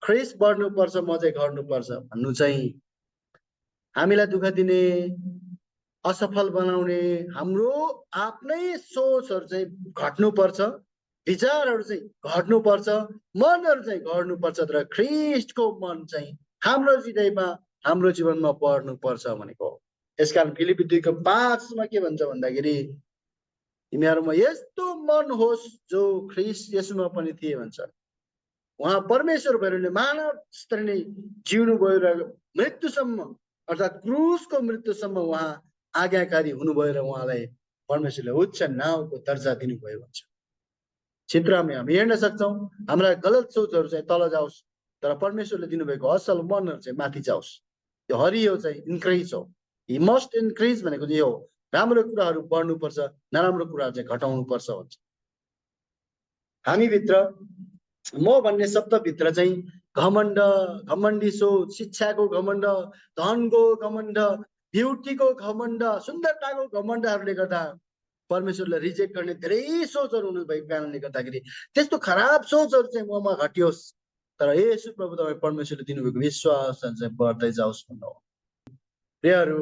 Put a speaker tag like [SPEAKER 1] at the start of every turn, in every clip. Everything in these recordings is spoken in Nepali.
[SPEAKER 1] ख्रिस्ट बढ्नुपर्छ म चाहिँ घट्नुपर्छ भन्नु चाहिँ हामीलाई दुःख दिने असफल बनाउने हाम्रो आफ्नै सोचहरू चाहिँ घट्नुपर्छ, विचारहरू चाहिँ घट्नुपर्छ, मनहरू चाहिँ घट्नुपर्छ, तर ख्रिस्टको मन चाहिँ हाम्रो हृदयमा हाम्रो जीवनमा बढ्नुपर्छ भनेको हो। यसकारण फिलिपी 2:5 के भन्छ भन्दाखेरि तिमीहरूमा यस्तो मन होस् जो ख्रिस्ट येशूमा पनि थिए भन्छ। उहाँ परमेश्वर भएर नै मानव जस्तै नै जिउनु भयो र मृत्युसम्म अर्थात् क्रुसको मृत्युसम्म उहाँ आज्ञाकारी हुनुभयो र उहाँलाई परमेश्वरले उच्च नाउँको दर्जा दिनुभयो भन्छ। चित्रमा हामी हेर्न सक्छौँ हाम्रा गलत सोचहरू चाहिँ तल जाओस् तर परमेश्वरले दिनुभएको असल मनहरू चाहिँ माथि जाओस्। त्यो हरियो चाहिँ इन्क्रिज हो। हि मस्ट इन्क्रिज भनेको चाहिँ यो हो, राम्रो कुराहरू बढ्नुपर्छ, नराम्रो कुराहरू चाहिँ घटाउनुपर्छ भन्छ। हामीभित्र म भन्ने शब्दभित्र चाहिँ घमण्ड, घमण्डी सोच, शिक्षाको घमण्ड, धनको घमण्ड, ब्युटीको घमण्ड, सुन्दरताको घमण्डहरूले गर्दा परमेश्वरलाई रिजेक्ट गर्ने धेरै सोचहरू हुनु भएको कारणले गर्दाखेरि त्यस्तो खराब सोचहरू चाहिँ ममा घटियोस्, तर येशू प्रभु तपाईँ परमेश्वरले दिनुभएको विश्वास चाहिँ बढ्दै जाओस् भन्नु हो। प्रियहरू,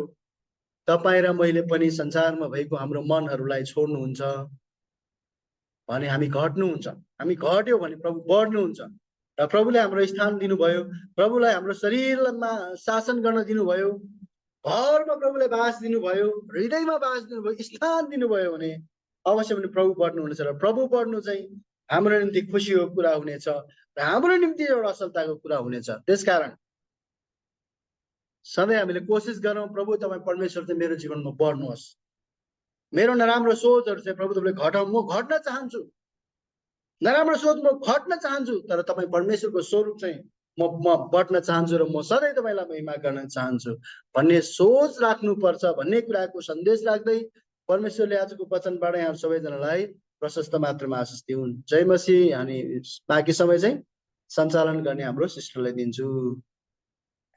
[SPEAKER 1] तपाईँ र मैले पनि संसारमा भएको हाम्रो मनहरूलाई छोड्नुहुन्छ भने हामी घट्नुहुन्छ। हामी घट्यो भने प्रभु बढ्नुहुन्छ र प्रभुले हाम्रो स्थान दिनुभयो, प्रभुलाई हाम्रो शरीरमा शासन गर्न दिनुभयो, घरमा प्रभुले बास दिनुभयो, हृदयमा बास दिनुभयो, स्थान दिनुभयो भने अवश्य पनि प्रभु बढ्नुहुनेछ र प्रभु बढ्नु चाहिँ हाम्रो निम्ति खुसीको कुरा हुनेछ र हाम्रो निम्ति एउटा असलताको कुरा हुनेछ। त्यसकारण सधैँ हामीले कोसिस गरौँ प्रभु तपाईँ परमेश्वर चाहिँ मेरो जीवनमा बढ्नुहोस्। मेरो नराम्रो सोचहरू चाहिँ प्रभु तपाईँले घटाउँ, म घट्न चाहन्छु, नराम्रो सोच म घट्न चाहन्छु, तर तपाईँ परमेश्वरको स्वरूप चाहिँ म बढ्न चाहन्छु र म सधैँ तपाईँलाई महिमा गर्न चाहन्छु भन्ने सोच राख्नुपर्छ भन्ने कुराको सन्देश राख्दै परमेश्वरले आजको वचनबाट यहाँ सबैजनालाई प्रशस्त मात्रामा आशिष दिउन्। जय मसीह। अनि बाँकी समय चाहिँ सञ्चालन गर्ने हाम्रो सिस्टरलाई दिन्छु।